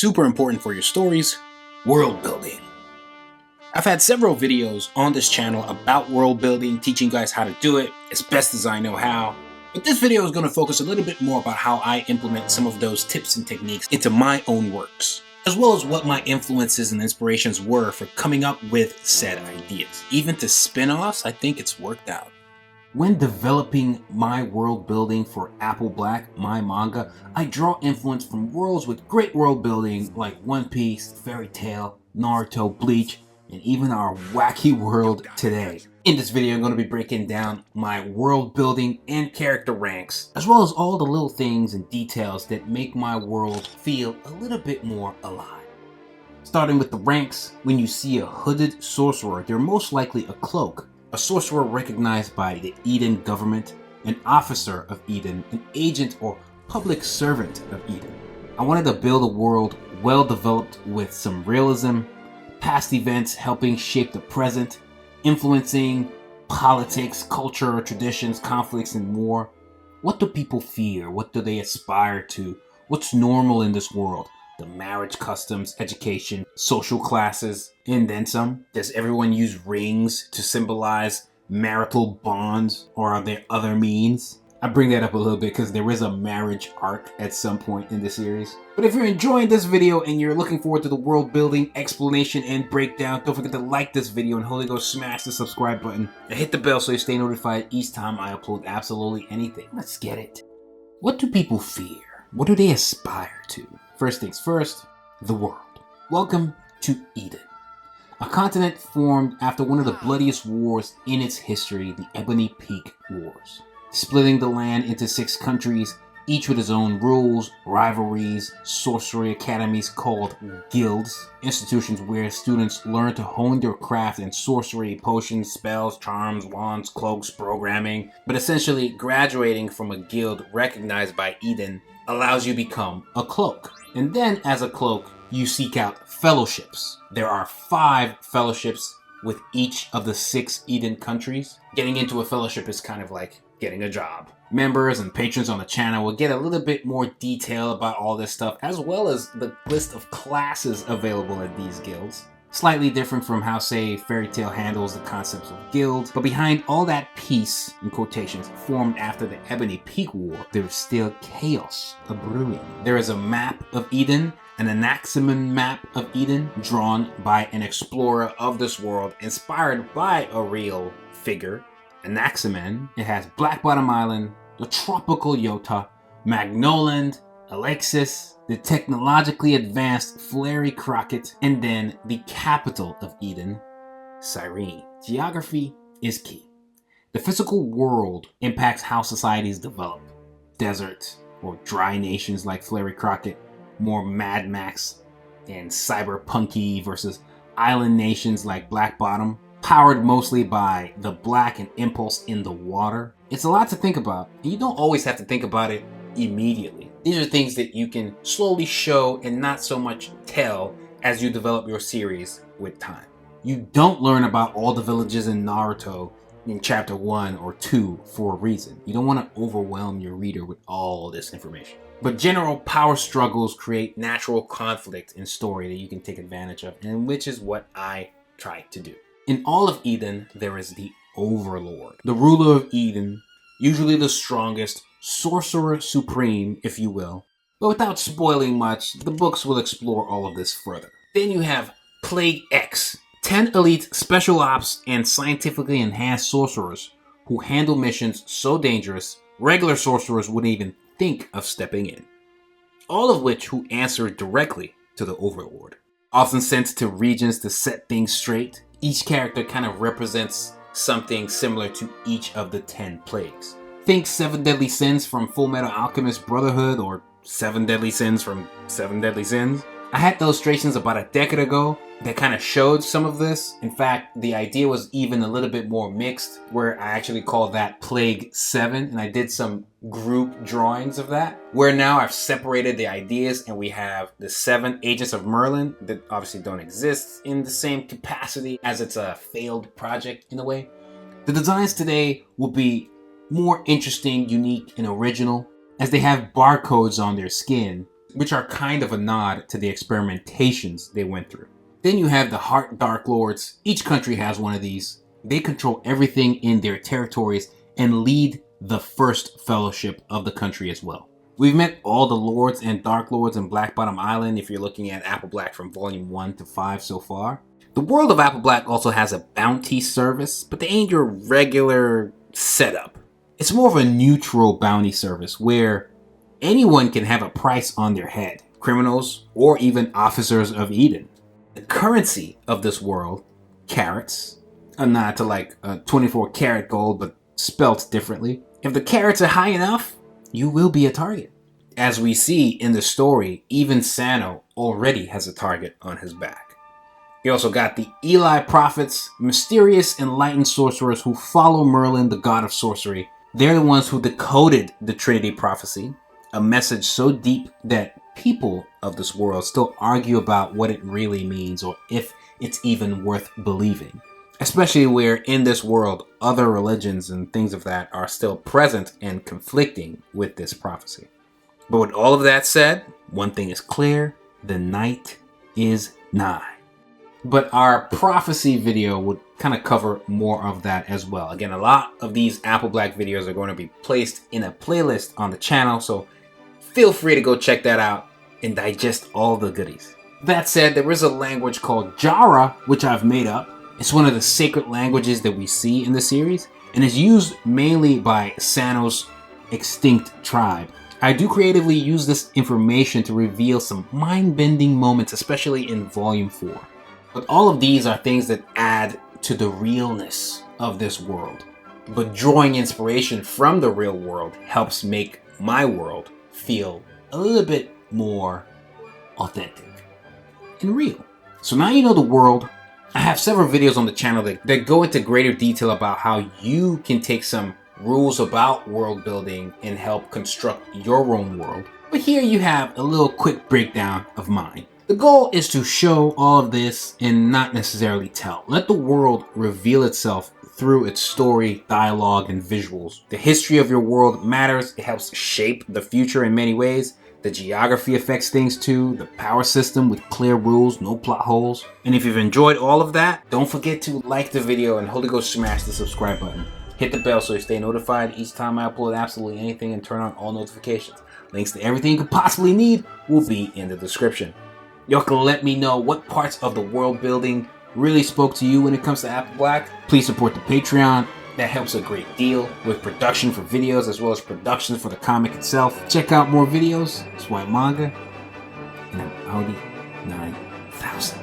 super important for your stories, world building. I've had several videos on this channel about world building, teaching you guys how to do it as best as I know how. But this video is going to focus a little bit more about how I implement some of those tips and techniques into my own works, as well as what my influences and inspirations were for coming up with said ideas. Even to spin-offs, I think it's worked out. When developing my world building for Apple Black, My Manga, I draw influence from worlds with great world building like One Piece, Fairy Tail, Naruto, Bleach, and even our wacky world today. In this video, I'm going to be breaking down my world building and character ranks, as well as all the little things and details that make my world feel a little bit more alive. Starting with the ranks, when you see a hooded sorcerer, they're most likely a cloak, a sorcerer recognized by the Eden government, an officer of Eden, an agent or public servant of Eden. I wanted to build a world well developed with some realism, past events helping shape the present, influencing politics, culture, traditions, conflicts, and more. What do people fear? What do they aspire to? What's normal in this world? The marriage customs, education, social classes, and then some. Does everyone use rings to symbolize marital bonds, or are there other means? I bring that up a little bit because there is a marriage arc at some point in the series. But if you're enjoying this video and you're looking forward to the world building, explanation, and breakdown, don't forget to like this video and Holy Ghost smash the subscribe button and hit the bell so you stay notified each time I upload absolutely anything. Let's get it. What do people fear? What do they aspire to? First things first, the world. Welcome to Eden, a continent formed after one of the bloodiest wars in its history, the Ebony Peak Wars, splitting the land into 6 countries, each with its own rules, rivalries, sorcery academies called guilds, institutions where students learn to hone their craft in sorcery, potions, spells, charms, wands, cloaks, programming. But essentially, graduating from a guild recognized by Eden allows you to become a cloak. And then, as a cloak, you seek out fellowships. There are 5 fellowships with each of the 6 Eden countries. Getting into a fellowship is kind of like getting a job. Members and patrons on the channel will get a little bit more detail about all this stuff, as well as the list of classes available at these guilds. Slightly different from how, say, Fairy Tail handles the concepts of guild, but behind all that peace, in quotations, formed after the Ebony Peak War, there's still chaos a-brewing. There is a map of Eden, an ANIME map of Eden, drawn by an explorer of this world, inspired by a real figure, ANIME. It has Black Bottom Island, the tropical Yota, Magnoland, Alexis, the technologically advanced Flary Crockett, and then the capital of Eden, Cyrene. Geography is key. The physical world impacts how societies develop. Desert or dry nations like Flary Crockett, more Mad Max and cyberpunky versus island nations like Black Bottom, powered mostly by the black and impulse in the water. It's a lot to think about, and you don't always have to think about it immediately. These are things that you can slowly show and not so much tell as you develop your series with time. You don't learn about all the villages in Naruto in chapter 1 or 2 for a reason. You don't want to overwhelm your reader with all this information. But general power struggles create natural conflict in story that you can take advantage of, and which is what I try to do. In all of Eden, there is the Overlord, the ruler of Eden, usually the strongest, sorcerer supreme, if you will. But without spoiling much, the books will explore all of this further. Then you have Plague X, 10 elite special ops and scientifically enhanced sorcerers who handle missions so dangerous, regular sorcerers wouldn't even think of stepping in. All of which who answer directly to the Overlord. Often sent to regions to set things straight, each character kind of represents something similar to each of the 10 plagues. Think 7 Deadly Sins from Full Metal Alchemist Brotherhood, or 7 Deadly Sins from 7 Deadly Sins. I had illustrations about a decade ago that kind of showed some of this. In fact, the idea was even a little bit more mixed, where I actually called that Plague 7, and I did some group drawings of that, where now I've separated the ideas and we have the 7 Agents of Merlin that obviously don't exist in the same capacity as it's a failed project in a way. The designs today will be more interesting, unique, and original, as they have barcodes on their skin which are kind of a nod to the experimentations they went through. Then you have the Heart Dark Lords. Each country has one of these. They control everything in their territories and lead the first fellowship of the country as well. We've met all the Lords and Dark Lords in Black Bottom Island if you're looking at Apple Black from Volume 1 to 5 so far. The world of Apple Black also has a bounty service, but they ain't your regular setup. It's more of a neutral bounty service where anyone can have a price on their head, criminals or even officers of Eden. The currency of this world, carats, a nod to like a 24 karat gold but spelt differently. If the carats are high enough, you will be a target. As we see in the story, even Sano already has a target on his back. You also got the Eli prophets, mysterious enlightened sorcerers who follow Merlin, the god of sorcery. They're the ones who decoded the Trinity prophecy, a message so deep that people of this world still argue about what it really means or if it's even worth believing. Especially where in this world, other religions and things of that are still present and conflicting with this prophecy. But with all of that said, one thing is clear, the night is nigh. But our prophecy video would kind of cover more of that as well. Again, a lot of these Apple Black videos are going to be placed in a playlist on the channel, so feel free to go check that out and digest all the goodies. That said, there is a language called Jara, which I've made up. It's one of the sacred languages that we see in the series, and is used mainly by Sano's extinct tribe. I do creatively use this information to reveal some mind-bending moments, especially in Volume 4. But all of these are things that add to the realness of this world. But drawing inspiration from the real world helps make my world feel a little bit more authentic and real. So now you know the world. I have several videos on the channel that go into greater detail about how you can take some rules about world building and help construct your own world. But here you have a little quick breakdown of mine. The goal is to show all of this and not necessarily tell. Let the world reveal itself through its story, dialogue, and visuals. The history of your world matters. It helps shape the future in many ways. The geography affects things too, the power system with clear rules, no plot holes. And if you've enjoyed all of that, don't forget to like the video and Holy Ghost smash the subscribe button. Hit the bell so you stay notified each time I upload absolutely anything and turn on all notifications. Links to everything you could possibly need will be in the description. Y'all can let me know what parts of the world building really spoke to you when it comes to Apple Black. Please support the Patreon. That helps a great deal with production for videos as well as production for the comic itself. Check out more videos. It's Whyt Manga, and I'm Audi 9000.